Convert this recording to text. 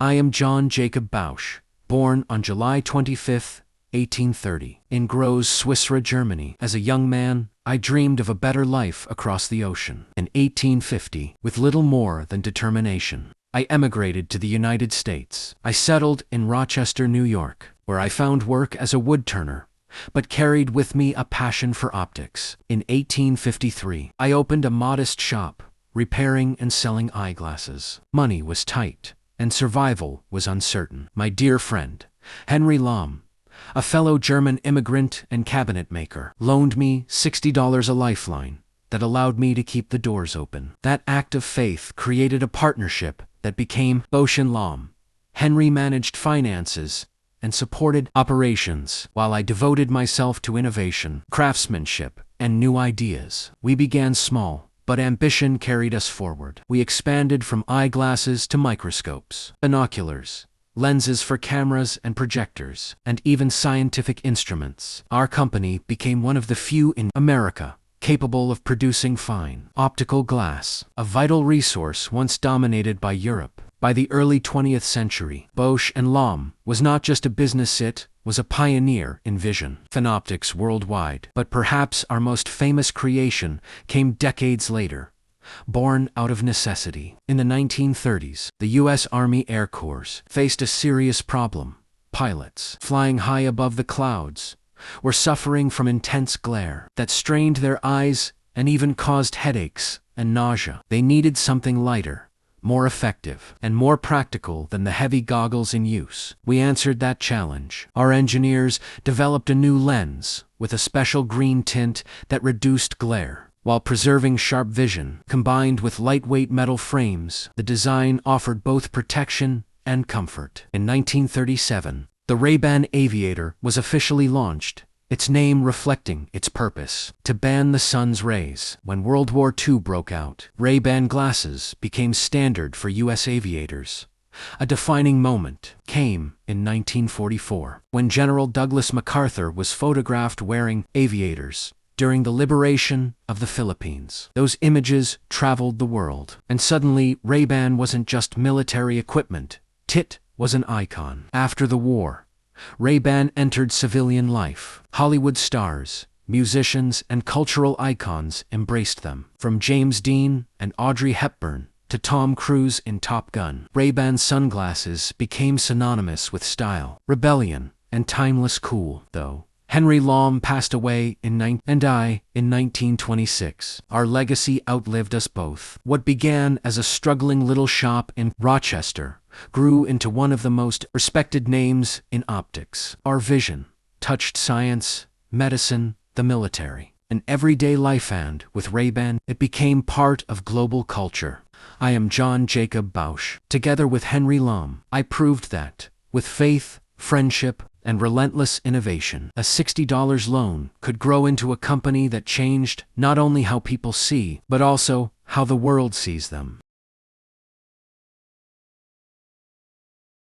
I am John Jacob Bausch, born on July 25, 1830, in Gros, Swissra, Germany. As a young man, I dreamed of a better life across the ocean. In 1850, with little more than determination, I emigrated to the United States. I settled in Rochester, New York, where I found work as a woodturner, but carried with me a passion for optics. In 1853, I opened a modest shop, repairing and selling eyeglasses. Money was tight, and survival was uncertain. My dear friend, Henry Lahm, a fellow German immigrant and cabinet maker, loaned me $60 a lifeline that allowed me to keep the doors open. That act of faith created a partnership that became Bausch & Lomb. Henry managed finances and supported operations, while I devoted myself to innovation, craftsmanship, and new ideas. We began small, but ambition carried us forward. We expanded from eyeglasses to microscopes, binoculars, lenses for cameras and projectors, and even scientific instruments. Our company became one of the few in America capable of producing fine optical glass, a vital resource once dominated by Europe. By the early 20th century, Bausch & Lomb was not just a business, it was a pioneer in vision optics worldwide. But perhaps our most famous creation came decades later, born out of necessity. In the 1930s, the U.S. Army Air Corps faced a serious problem. Pilots, flying high above the clouds, were suffering from intense glare that strained their eyes and even caused headaches and nausea. They needed something lighter, more effective, and more practical than the heavy goggles in use. We answered that challenge. Our engineers developed a new lens with a special green tint that reduced glare, while preserving sharp vision. Combined with lightweight metal frames, the design offered both protection and comfort. In 1937, the Ray-Ban Aviator was officially launched, its name reflecting its purpose: to ban the sun's rays. When World War II broke out, Ray-Ban glasses became standard for U.S. aviators. A defining moment came in 1944, when General Douglas MacArthur was photographed wearing aviators during the liberation of the Philippines. Those images traveled the world, and suddenly Ray-Ban wasn't just military equipment, it was an icon. After the war, Ray-Ban entered civilian life. Hollywood stars, musicians, and cultural icons embraced them. From James Dean and Audrey Hepburn to Tom Cruise in Top Gun, Ray-Ban sunglasses became synonymous with style, rebellion, and timeless cool. Though Henry Lahm passed away in 1926, our legacy outlived us both. What began as a struggling little shop in Rochester grew into one of the most respected names in optics. Our vision touched science, medicine, the military, and everyday life, and with Ray-Ban, it became part of global culture. I am John Jacob Bausch. Together with Henry Lahm, I proved that, with faith, friendship, and relentless innovation, a $60 loan could grow into a company that changed not only how people see, but also how the world sees them.